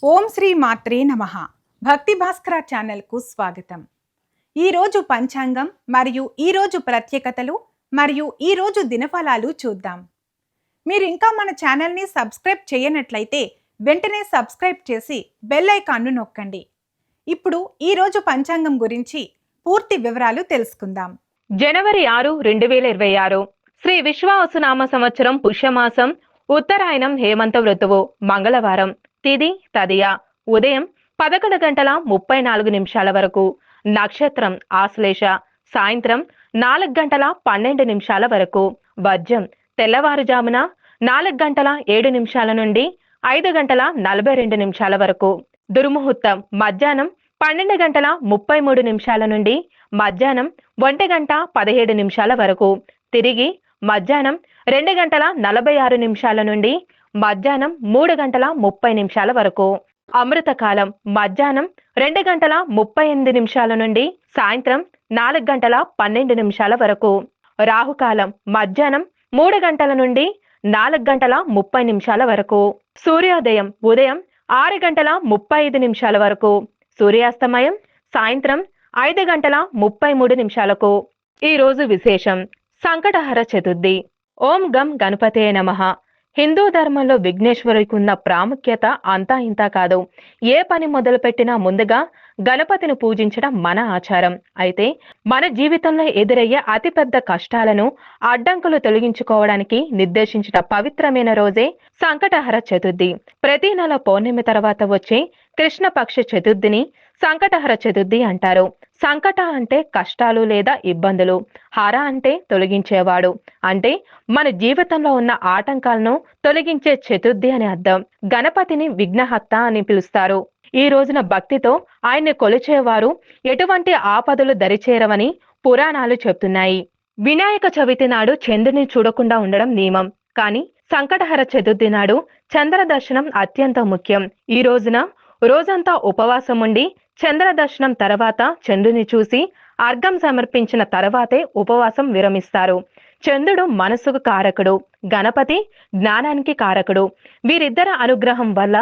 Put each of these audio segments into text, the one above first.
ఓం శ్రీ మాత్రే నమః. భక్తి భాస్కర ఛానల్కు స్వాగతం. ఈరోజు పంచాంగం మరియు ఈరోజు ప్రత్యేకతలు మరియు ఈరోజు దినఫలాలు చూద్దాం. మీరు ఇంకా మన ఛానల్ని సబ్స్క్రైబ్ చేయనట్లయితే వెంటనే సబ్స్క్రైబ్ చేసి బెల్ ఐకాన్ను నొక్కండి. ఇప్పుడు ఈరోజు పంచాంగం గురించి పూర్తి వివరాలు తెలుసుకుందాం. జనవరి 6, 2026 శ్రీ విశ్వావసునామ సంవత్సరం పుష్యమాసం ఉత్తరాయణం హేమంత ఋతువు మంగళవారం. తిథి తదియ. ఉదయం 11:34 వరకు. నక్షత్రం ఆశ్లేష. సాయంత్రం 4:12 వరకు. వర్జం తెల్లవారుజామున 4:07 నుండి 5:42 వరకు. దుర్ముహూర్తం మధ్యాహ్నం 12:33 నుండి మధ్యాహ్నం 1:17 వరకు. తిరిగి మధ్యాహ్నం 2:46 నుండి మధ్యాహ్నం 3:30 వరకు. అమృతకాలం మధ్యాహ్నం 2:38 నుండి సాయంత్రం 4:12 వరకు. రాహుకాలం మధ్యాహ్నం 3 గంటల నుండి 4:30 వరకు. సూర్యోదయం ఉదయం 6:35 వరకు. సూర్యాస్తమయం సాయంత్రం 5:33. ఈ రోజు విశేషం సంకటహర చతుర్థి. ఓం గం గణపతే నమః. హిందూ ధర్మంలో విఘ్నేశ్వరుడికి ఉన్న ప్రాముఖ్యత అంతా ఇంతా కాదు. ఏ పని మొదలుపెట్టినా ముందుగా గణపతిని పూజించడం మన ఆచారం. అయితే మన జీవితంలో ఎదురయ్యే అతిపెద్ద కష్టాలను అడ్డంకులు తొలగించుకోవడానికి నిర్దేశించిన పవిత్రమైన రోజే సంకటహర చతుర్థి. ప్రతి నెల పౌర్ణమి తర్వాత వచ్చే కృష్ణపక్ష చతుర్థిని సంకటహర చతుర్థి అంటారు. సంకట అంటే కష్టాలు లేదా ఇబ్బందులు, హర అంటే తొలగించేవాడు, అంటే మన జీవితంలో ఉన్న ఆటంకాలను తొలగించే చతుర్థి అని అర్థం. గణపతిని విఘ్నహర్త అని పిలుస్తారు. ఈ రోజున భక్తితో ఆయన్ని కొలిచేవారు ఎటువంటి ఆపదలు దరిచేరవని పురాణాలు చెప్తున్నాయి. వినాయక చవితి నాడు చంద్రుని చూడకుండా ఉండడం నియమం. కానీ సంకటహర చతుర్థి నాడు చంద్ర దర్శనం అత్యంత ముఖ్యం. ఈ రోజున రోజంతా ఉపవాసం ఉండి చంద్ర దర్శనం తర్వాత చంద్రుని చూసి అర్ఘం సమర్పించిన తర్వాతే ఉపవాసం విరమిస్తారు. చంద్రుడు మనసుకు కారకుడు, గణపతి జ్ఞానానికి కారకుడు. వీరిద్దరి అనుగ్రహం వల్ల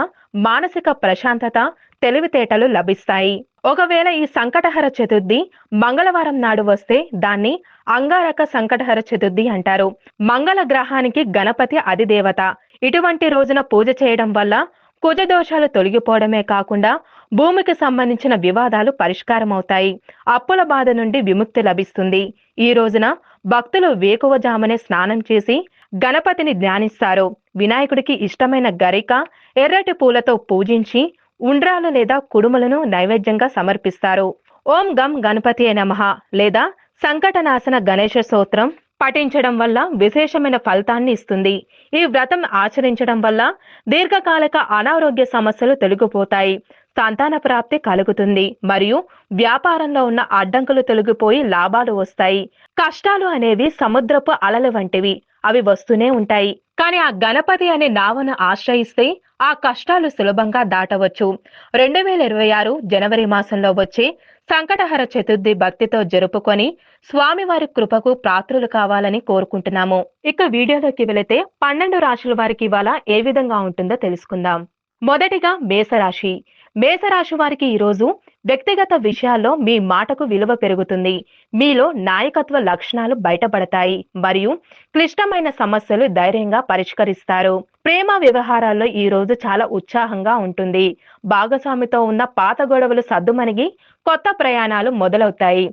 మానసిక ప్రశాంతత, తెలివితేటలు లభిస్తాయి. ఒకవేళ ఈ సంకటహర చతుర్థి మంగళవారం నాడు వస్తే దాన్ని అంగారక సంకటహర చతుర్థి అంటారు. మంగళ గ్రహానికి గణపతి అధిదేవత. ఇటువంటి రోజున పూజ చేయడం వల్ల కుజదోషాలు తొలగిపోవడమే కాకుండా భూమికి సంబంధించిన వివాదాలు పరిష్కారమవుతాయి. అప్పుల బాధ నుండి విముక్తి లభిస్తుంది. ఈ రోజున భక్తులు వేకువజామునే స్నానం చేసి గణపతిని ధ్యానిస్తారు. వినాయకుడికి ఇష్టమైన గరిక, ఎర్రటి పూలతో పూజించి ఉండ్రాలు లేదా కుడుములను నైవేద్యంగా సమర్పిస్తారు. ఓం గం గణపతి నమః లేదా సంకటనాశన గణేశ స్తోత్రం పఠించడం వల్ల విశేషమైన ఫలితాన్ని ఇస్తుంది. ఈ వ్రతం ఆచరించడం వల్ల దీర్ఘకాలిక అనారోగ్య సమస్యలు తొలగిపోతాయి, సంతాన ప్రాప్తి కలుగుతుంది మరియు వ్యాపారంలో ఉన్న అడ్డంకులు తొలగిపోయి లాభాలు వస్తాయి. కష్టాలు అనేవి సముద్రపు అలల వంటివి, అవి వస్తూనే ఉంటాయి. కానీ ఆ గణపతి అనే నావను ఆశ్రయిస్తే ఆ కష్టాలు సులభంగా దాటవచ్చు. 2026 జనవరి మాసంలో వచ్చే సంకటహర చతుర్థి భక్తితో జరుపుకొని స్వామివారి కృపకు పాత్రులు కావాలని కోరుకుంటున్నాము. ఇక వీడియోలోకి వెళితే 12 రాశుల వారికి ఇవాళ ఏ విధంగా ఉంటుందో తెలుసుకుందాం. మొదటిగా మేషరాశి. మేషరాశి వారికి ఈరోజు వ్యక్తిగత విషయాల్లో మీ మాటకు విలువ పెరుగుతుంది. మీలో నాయకత్వ లక్షణాలు బయటపడతాయి మరియు క్లిష్టమైన సమస్యలు ధైర్యంగా పరిష్కరిస్తారు. ప్రేమ వ్యవహారాల్లో ఈ రోజు చాలా ఉత్సాహంగా ఉంటుంది. భాగస్వామితో ఉన్న పాత గొడవలు సద్దుమణిగి కొత్త ప్రయాణాలు మొదలవుతాయి.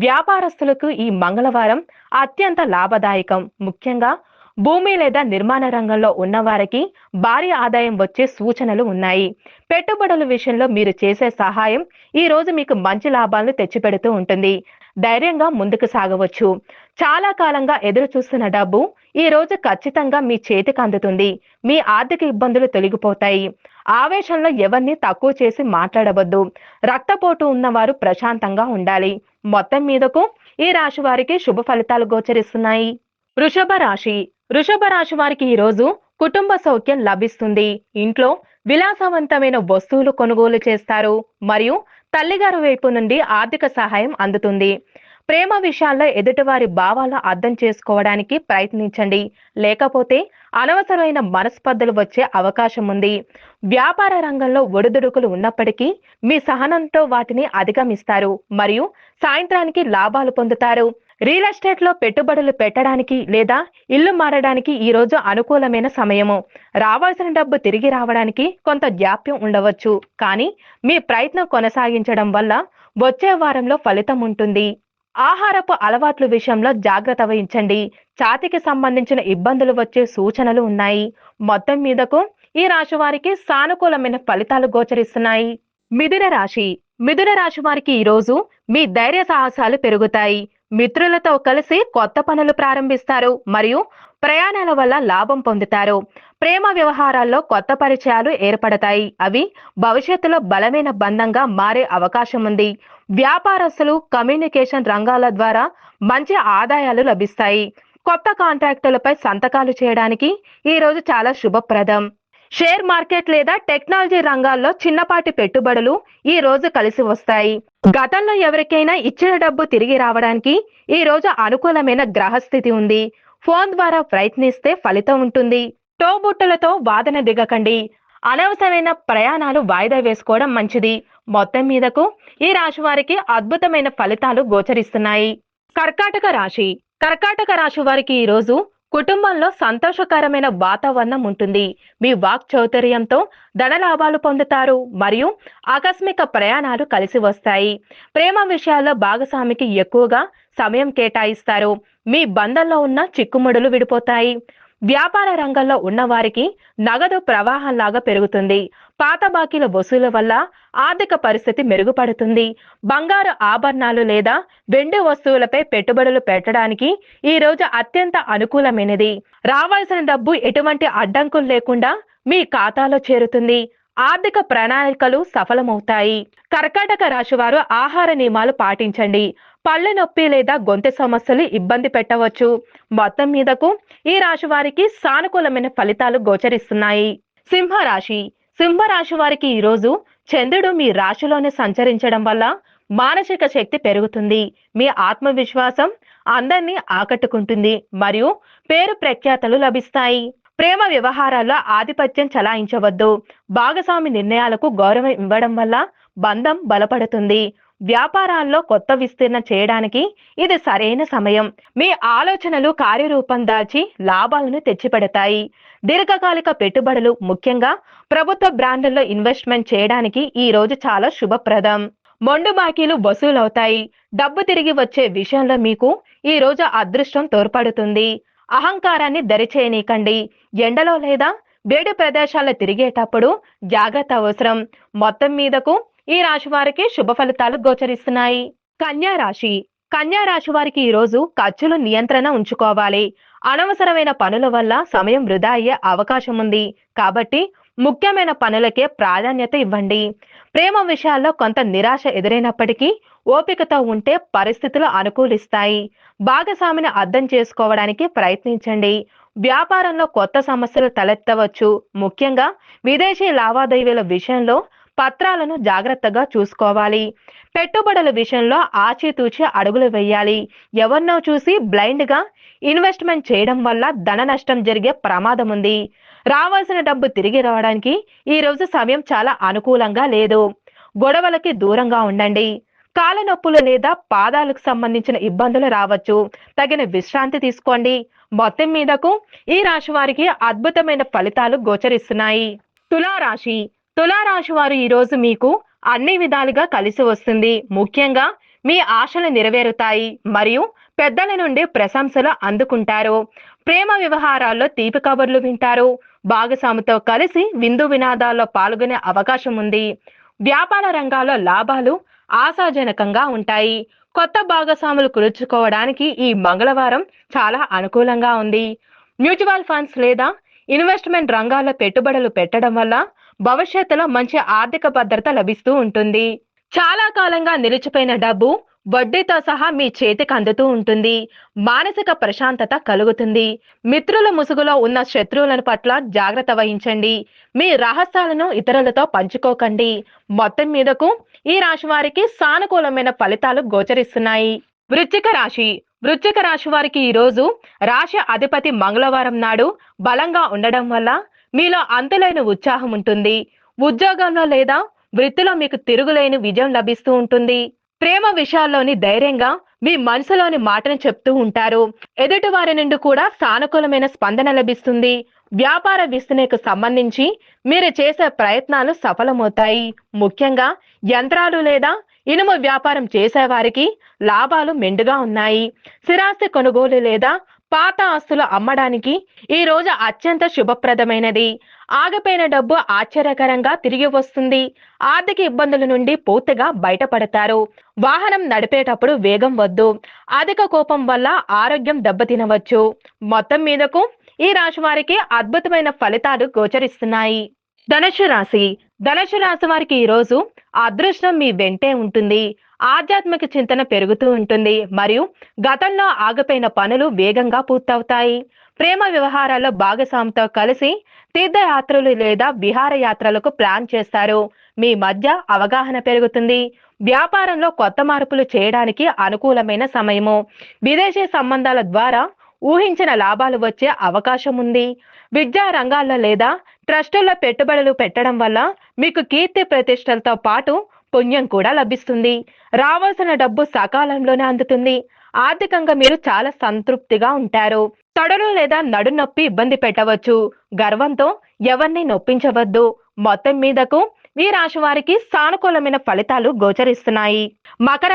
వ్యాపారస్తులకు ఈ మంగళవారం అత్యంత లాభదాయకం. ముఖ్యంగా భూమి లేదా నిర్మాణ రంగంలో ఉన్నవారికి భారీ ఆదాయం వచ్చే సూచనలు ఉన్నాయి. పెట్టుబడుల విషయంలో మీరు చేసే సహాయం ఈ రోజు మీకు మంచి లాభాలను తెచ్చిపెడుతూ ఉంటుంది. ధైర్యంగా ముందుకు సాగవచ్చు. చాలా కాలంగా ఎదురు చూస్తున్న డబ్బు ఈ రోజు ఖచ్చితంగా మీ చేతికి అందుతుంది. మీ ఆర్థిక ఇబ్బందులు తొలగిపోతాయి. ఆవేశంలో ఎవరిని తక్కువ చేసి మాట్లాడవద్దు. రక్తపోటు ఉన్నవారు ప్రశాంతంగా ఉండాలి. మొత్తం మీదకు ఈ రాశి వారికి శుభ ఫలితాలు గోచరిస్తున్నాయి. వృషభ రాశి. వృషభ రాశి వారికి ఈ రోజు కుటుంబ సౌఖ్యం లభిస్తుంది. ఇంట్లో విలాసవంతమైన వస్తువులు కొనుగోలు చేస్తారు మరియు తల్లిగారి వైపు నుండి ఆర్థిక సహాయం అందుతుంది. ప్రేమ విషయాల్లో ఎదుటివారి భావాలను అర్థం చేసుకోవడానికి ప్రయత్నించండి, లేకపోతే అనవసరమైన మనస్పర్ధలు వచ్చే అవకాశం ఉంది. వ్యాపార రంగంలో ఒడిదుడుకులు ఉన్నప్పటికీ మీ సహనంతో వాటిని అధిగమిస్తారు మరియు సాయంత్రానికి లాభాలు పొందుతారు. రియల్ ఎస్టేట్ లో పెట్టుబడులు పెట్టడానికి లేదా ఇల్లు మారడానికి ఈ రోజు అనుకూలమైన సమయము. రావాల్సిన డబ్బు తిరిగి రావడానికి కొంత జాప్యం ఉండవచ్చు, కానీ మీ ప్రయత్నం కొనసాగించడం వల్ల వచ్చే వారంలో ఫలితం ఉంటుంది. ఆహారపు అలవాట్ల విషయంలో జాగ్రత్త వహించండి. ఛాతీకి సంబంధించిన ఇబ్బందులు వచ్చే సూచనలు ఉన్నాయి. మొత్తం మీదకు ఈ రాశి వారికి సానుకూలమైన ఫలితాలు గోచరిస్తున్నాయి. మిథున రాశి. మిథున రాశి వారికి ఈ రోజు మీ ధైర్య సాహసాలు పెరుగుతాయి. మిత్రులతో కలిసి కొత్త పనులు ప్రారంభిస్తారు మరియు ప్రయాణాల వల్ల లాభం పొందుతారు. ప్రేమ వ్యవహారాల్లో కొత్త పరిచయాలు ఏర్పడతాయి. అవి భవిష్యత్తులో బలమైన బంధంగా మారే అవకాశం ఉంది. వ్యాపారస్తులు కమ్యూనికేషన్ రంగాల ద్వారా మంచి ఆదాయాలు లభిస్తాయి. కొత్త కాంట్రాక్టులపై సంతకాలు చేయడానికి ఈ రోజు చాలా శుభప్రదం. షేర్ మార్కెట్ లేదా టెక్నాలజీ రంగాల్లో చిన్నపాటి పెట్టుబడులు ఈ రోజు కలిసి వస్తాయి. గతంలో ఎవరికైనా ఇచ్చిన డబ్బు తిరిగి రావడానికి ఈ రోజు అనుకూలమైన గ్రహస్థితి ఉంది. ఫోన్ ద్వారా ప్రయత్నిస్తే ఫలితం ఉంటుంది. తోబుట్టులతో వాదన దిగకండి. అనవసరమైన ప్రయాణాలు వాయిదా వేసుకోవడం మంచిది. మొత్తం మీదకు ఈ రాశి వారికి అద్భుతమైన ఫలితాలు గోచరిస్తున్నాయి. కర్కాటక రాశి. కర్కాటక రాశి వారికి ఈ రోజు కుటుంబంలో సంతోషకరమైన వాతావరణం ఉంటుంది. మీ వాక్ చౌతర్యంతో ధన లాభాలు పొందుతారు మరియు ఆకస్మిక ప్రయాణాలు కలిసి వస్తాయి. ప్రేమ విషయాల్లో భాగస్వామికి ఎక్కువగా సమయం కేటాయిస్తారు. మీ బంధంలో ఉన్న చిక్కుముడులు విడిపోతాయి. వ్యాపార రంగంలో ఉన్న వారికి నగదు ప్రవాహంలాగా పెరుగుతుంది. పాత బాకీల వసూలు వల్ల ఆర్థిక పరిస్థితి మెరుగుపడుతుంది. బంగారు ఆభరణాలు లేదా వెండి వస్తువులపై పెట్టుబడులు పెట్టడానికి ఈ రోజు అత్యంత అనుకూలమైనది. రావాల్సిన డబ్బు ఎటువంటి అడ్డంకులు లేకుండా మీ ఖాతాలో చేరుతుంది. ఆర్థిక ప్రణాళికలు సఫలమవుతాయి. కర్కాటక రాశి వారు ఆహార నియమాలు పాటించండి. పళ్ళ నొప్పి లేదా గొంతు సమస్యలు ఇబ్బంది పెట్టవచ్చు. మొత్తం మీదకు ఈ రాశి వారికి సానుకూలమైన ఫలితాలు గోచరిస్తున్నాయి. సింహరాశి. సింహరాశి వారికి ఈ రోజు చంద్రుడు మీ రాశిలోనే సంచరించడం వల్ల మానసిక శక్తి పెరుగుతుంది. మీ ఆత్మవిశ్వాసం అందరినీ ఆకట్టుకుంటుంది మరియు పేరు ప్రఖ్యాతలు లభిస్తాయి. ప్రేమ వ్యవహారాల్లో ఆధిపత్యం చలాయించవద్దు. భాగస్వామి నిర్ణయాలకు గౌరవం ఇవ్వడం వల్ల బంధం బలపడుతుంది. వ్యాపారాల్లో కొత్త విస్తీర్ణం చేయడానికి ఇది సరైన సమయం. మీ ఆలోచనలు కార్యరూపం దాల్చి లాభాలను తెచ్చిపెడతాయి. దీర్ఘకాలిక పెట్టుబడులు, ముఖ్యంగా ప్రభుత్వ బ్రాండ్లలో ఇన్వెస్ట్మెంట్ చేయడానికి ఈ రోజు చాలా శుభప్రదం. మొండు బాకీలు వసూలవుతాయి. డబ్బు తిరిగి వచ్చే విషయంలో మీకు ఈ రోజు అదృష్టం తోడ్పడుతుంది. అహంకారాన్ని దరిచేయనీకండి. ఎండలో లేదా వేడి ప్రదేశాల్లో తిరిగేటప్పుడు జాగ్రత్త అవసరం. మొత్తం మీదకు ఈ రాశి వారికి శుభ ఫలితాలు గోచరిస్తున్నాయి. కన్యా రాశి. కన్యా రాశి వారికి ఈ రోజు ఖర్చులు నియంత్రణ ఉంచుకోవాలి. అనవసరమైన పనుల వల్ల సమయం వృధా అయ్యే అవకాశం ఉంది. కాబట్టి ముఖ్యమైన పనులకే ప్రాధాన్యత ఇవ్వండి. ప్రేమ విషయాల్లో కొంత నిరాశ ఎదురైనప్పటికీ ఓపికతో ఉంటే పరిస్థితులు అనుకూలిస్తాయి. భాగస్వామిని అర్థం చేసుకోవడానికి ప్రయత్నించండి. వ్యాపారంలో కొత్త సమస్యలు తలెత్తవచ్చు. ముఖ్యంగా విదేశీ లావాదేవీల విషయంలో పత్రాలను జాగ్రత్తగా చూసుకోవాలి. పెట్టుబడుల విషయంలో ఆచితూచి అడుగులు వేయాలి. ఎవరినో చూసి బ్లైండ్ గా ఇన్వెస్ట్మెంట్ చేయడం వల్ల ధన నష్టం జరిగే ప్రమాదం ఉంది. రావాల్సిన డబ్బు తిరిగి రావడానికి ఈ రోజు సమయం చాలా అనుకూలంగా లేదు. గొడవలకి దూరంగా ఉండండి. కాళ్ళ నొప్పులు లేదా పాదాలకు సంబంధించిన ఇబ్బందులు రావచ్చు. తగిన విశ్రాంతి తీసుకోండి. మొత్తం మీదకు ఈ రాశి వారికి అద్భుతమైన ఫలితాలు గోచరిస్తున్నాయి. తులారాశి. తులారాశి వారు ఈ రోజు మీకు అన్ని విధాలుగా కలిసి వస్తుంది. ముఖ్యంగా మీ ఆశలు నెరవేరుతాయి మరియు పెద్దల నుండి ప్రశంసలు అందుకుంటారు. ప్రేమ వ్యవహారాల్లో తీపి కబుర్లు వింటారు. భాగస్వామితో కలిసి విందు వినోదాల్లో పాల్గొనే అవకాశం ఉంది. వ్యాపార రంగాల్లో లాభాలు ఆశాజనకంగా ఉంటాయి. కొత్త భాగస్వాములు కుదుర్చుకోవడానికి ఈ మంగళవారం చాలా అనుకూలంగా ఉంది. మ్యూచువల్ ఫండ్స్ లేదా ఇన్వెస్ట్మెంట్ రంగాల్లో పెట్టుబడులు పెట్టడం వల్ల భవిష్యత్తులో మంచి ఆర్థిక భద్రత లభిస్తూ ఉంటుంది. చాలా కాలంగా నిలిచిపోయిన డబ్బు వడ్డీతో సహా మీ చేతికి అందుతూ ఉంటుంది. మానసిక ప్రశాంతత కలుగుతుంది. మిత్రుల ముసుగులో ఉన్న శత్రువులను పట్ల జాగ్రత్త వహించండి. మీ రహస్యాలను ఇతరులతో పంచుకోకండి. మొత్తం మీదకు ఈ రాశి వారికి సానుకూలమైన ఫలితాలు గోచరిస్తున్నాయి. వృశ్చిక రాశి. వృశ్చిక రాశి వారికి ఈ రోజు రాశి అధిపతి మంగళవారం నాడు బలంగా ఉండడం వల్ల మీలో అంతులేని ఉత్సాహం ఉంటుంది. ఉద్యోగంలో లేదా వృత్తిలో మీకు తిరుగులేని విజయం లభిస్తూ ఉంటుంది. ప్రేమ విషయాల్లోని ధైర్యంగా మీ మనసులోని మాటను చెప్తూ ఉంటారు. ఎదుటి వారి నుండి కూడా సానుకూలమైన స్పందన లభిస్తుంది. వ్యాపార విస్తరణకు సంబంధించి మీరు చేసే ప్రయత్నాలు సఫలమవుతాయి. ముఖ్యంగా యంత్రాలు లేదా ఇనుము వ్యాపారం చేసేవారికి లాభాలు మెండుగా ఉన్నాయి. స్థిరాస్తి కొనుగోలు లేదా పాత ఆస్తులు అమ్మడానికి ఈ రోజు అత్యంత శుభప్రదమైనది. ఆగిపోయిన డబ్బు ఆశ్చర్యకరంగా తిరిగి వస్తుంది. ఆర్థిక ఇబ్బందుల నుండి పూర్తిగా బయటపడతారు. వాహనం నడిపేటప్పుడు వేగం వద్దు. అధిక కోపం వల్ల ఆరోగ్యం దెబ్బతినవచ్చు. మొత్తం మీదకు ఈ రాశి వారికి అద్భుతమైన ఫలితాలు గోచరిస్తున్నాయి. ధనుసు రాశి వారికి ఈ రోజు అదృష్టం మీ వెంటే ఉంటుంది. ఆధ్యాత్మిక చింతన పెరుగుతూ ఉంటుంది మరియు గతంలో ఆగిపోయిన పనులు వేగంగా పూర్తవుతాయి. ప్రేమ వ్యవహారాల్లో భాగస్వామితో కలిసి తీర్థయాత్రలు లేదా విహారయాత్రలకు ప్లాన్ చేస్తారు. మీ మధ్య అవగాహన పెరుగుతుంది. వ్యాపారంలో కొత్త మార్పులు చేయడానికి అనుకూలమైన సమయము. విదేశీ సంబంధాల ద్వారా ఊహించిన లాభాలు వచ్చే అవకాశం ఉంది. విద్యా రంగాల్లో లేదా ట్రస్టుల్లో పెట్టుబడులు పెట్టడం వల్ల మీకు కీర్తి ప్రతిష్టలతో పాటు పుణ్యం కూడా లభిస్తుంది. రావాల్సిన డబ్బు సకాలంలోనే అందుతుంది. ఆర్థికంగా మీరు చాలా సంతృప్తిగా ఉంటారు. తొడలు లేదా నడు నొప్పి ఇబ్బంది పెట్టవచ్చు. గర్వంతో ఎవరిని నొప్పించవద్దు. మొత్తం మీదకు ఈ రాశి వారికి సానుకూలమైన ఫలితాలు గోచరిస్తున్నాయి. మకర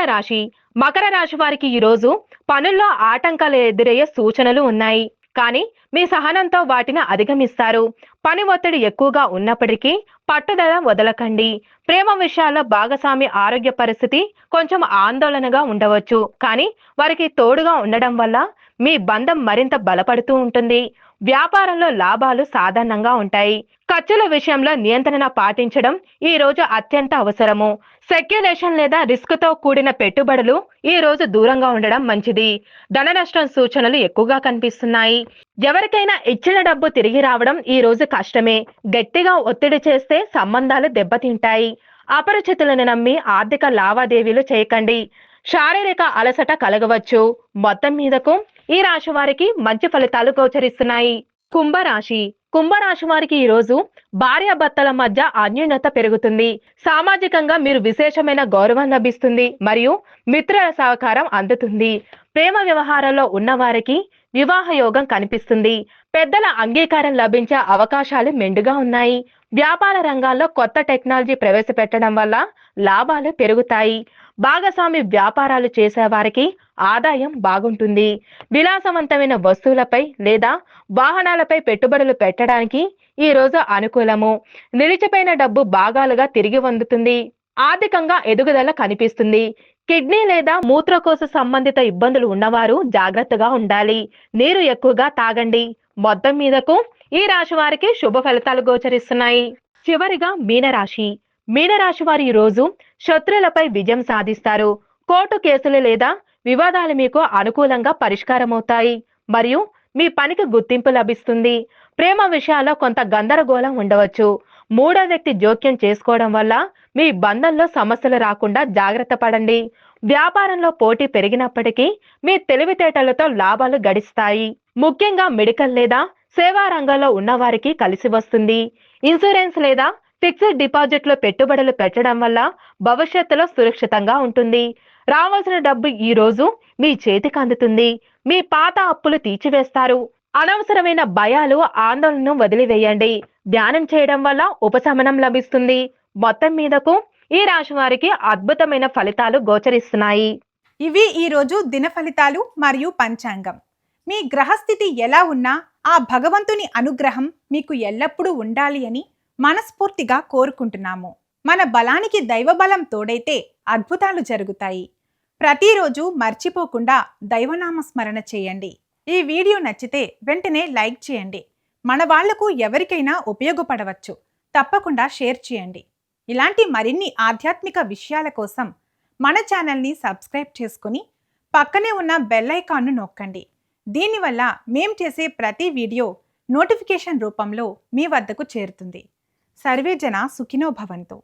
రాశి వారికి ఈ రోజు పనుల్లో ఆటంకాలు ఎదురయ్యే సూచనలు ఉన్నాయి. కానీ మీ సహనంతో వాటిని అధిగమిస్తారు. పని ఒత్తిడి ఎక్కువగా ఉన్నప్పటికీ పట్టుదల వదలకండి. ప్రేమ విషయాల్లో భాగస్వామి ఆరోగ్య పరిస్థితి కొంచెం ఆందోళనగా ఉండవచ్చు. కానీ వారికి తోడుగా ఉండడం వల్ల మీ బంధం మరింత బలపడుతూ ఉంటుంది. వ్యాపారంలో లాభాలు సాధారణంగా ఉంటాయి. ఖర్చుల విషయంలో నియంత్రణ పాటించడం ఈ రోజు అత్యంత అవసరము. స్పెక్యులేషన్ లేదా రిస్క్ తో కూడిన పెట్టుబడులు ఈ రోజు దూరంగా ఉండడం మంచిది. ధన నష్టం సూచనలు ఎక్కువగా కనిపిస్తున్నాయి. ఎవరికైనా ఇచ్చిన డబ్బు తిరిగి రావడం ఈ రోజు కష్టమే. గట్టిగా ఒత్తిడి చేస్తే సంబంధాలు దెబ్బతింటాయి. అపరిచితులను నమ్మి ఆర్థిక లావాదేవీలు చేయకండి. శారీరక అలసట కలగవచ్చు. మొత్తం మీదకు ఈ రాశి వారికి మంచి ఫలితాలు గోచరిస్తున్నాయి. కుంభరాశి వారికి ఈ రోజు భార్యాభర్తల మధ్య అన్యోన్యత పెరుగుతుంది. సామాజికంగా మీరు విశేషమైన గౌరవం లభిస్తుంది మరియు మిత్రుల సహకారం అందుతుంది. ప్రేమ వ్యవహారాల్లో ఉన్న వారికి వివాహ యోగం కనిపిస్తుంది. పెద్దల అంగీకారం లభించే అవకాశాలు మెండుగా ఉన్నాయి. వ్యాపార రంగాల్లో కొత్త టెక్నాలజీ ప్రవేశపెట్టడం వల్ల లాభాలు పెరుగుతాయి. భాగస్వామి వ్యాపారాలు చేసేవారికి ఆదాయం బాగుంటుంది. విలాసవంతమైన వస్తువులపై లేదా వాహనాలపై పెట్టుబడులు పెట్టడానికి ఈ రోజు అనుకూలము. నిలిచిపోయిన డబ్బు భాగాలుగా తిరిగి అందుతుంది. ఆర్థికంగా ఎదుగుదల కనిపిస్తుంది. కిడ్నీ లేదా మూత్రకోశ సంబంధిత ఇబ్బందులు ఉన్నవారు జాగ్రత్తగా ఉండాలి. నీరు ఎక్కువగా తాగండి. మొత్తం మీదకు ఈ రాశి వారికి శుభ ఫలితాలు గోచరిస్తున్నాయి. చివరిగా మీనరాశి వారు ఈ రోజు శత్రులపై విజయం సాధిస్తారు. కోర్టు కేసులు లేదా వివాదాలు మీకు అనుకూలంగా పరిష్కారమవుతాయి మరియు మీ పనికి గుర్తింపు లభిస్తుంది. ప్రేమ విషయాల్లో కొంత గందరగోళం ఉండవచ్చు. మూడో వ్యక్తి జోక్యం చేసుకోవడం వల్ల మీ బంధంలో సమస్యలు రాకుండా జాగ్రత్త పడండి. వ్యాపారంలో పోటీ పెరిగినప్పటికీ మీ తెలివితేటలతో లాభాలు గడిస్తాయి. ముఖ్యంగా మెడికల్ లేదా సేవా రంగంలో ఉన్నవారికి కలిసి వస్తుంది. ఇన్సూరెన్స్ లేదా ఫిక్స్డ్ డిపాజిట్లో పెట్టుబడులు పెట్టడం వల్ల భవిష్యత్తులో సురక్షితంగా ఉంటుంది. రావాల్సిన డబ్బు ఈ రోజు మీ చేతికి అందుతుంది. మీ పాత అప్పులు తీర్చివేస్తారు. అనవసరమైన భయాలు ఆందోళనను వదిలివేయండి. ధ్యానం చేయడం వల్ల ఉపశమనం లభిస్తుంది. మొత్తం మీదకు ఈ రాశి వారికి అద్భుతమైన ఫలితాలు గోచరిస్తున్నాయి. ఇవి ఈరోజు దిన ఫలితాలు మరియు పంచాంగం. మీ గ్రహస్థితి ఎలా ఉన్నా ఆ భగవంతుని అనుగ్రహం మీకు ఎల్లప్పుడూ ఉండాలి అని మనస్ఫూర్తిగా కోరుకుంటున్నాము. మన బలానికి దైవబలం తోడైతే అద్భుతాలు జరుగుతాయి. ప్రతిరోజు మర్చిపోకుండా దైవనామ స్మరణ చేయండి. ఈ వీడియో నచ్చితే వెంటనే లైక్ చేయండి. మన వాళ్లకు ఎవరికైనా ఉపయోగపడవచ్చు. తప్పకుండా షేర్ చేయండి. ఇలాంటి మరిన్ని ఆధ్యాత్మిక విషయాల కోసం మన ఛానల్ని సబ్స్క్రైబ్ చేసుకుని పక్కనే ఉన్న బెల్ ఐకాన్ను నొక్కండి. దీనివల్ల మేం చేసే ప్రతి వీడియో నోటిఫికేషన్ రూపంలో మీ వద్దకు చేరుతుంది. సర్వే జన సుఖినో భవంతు.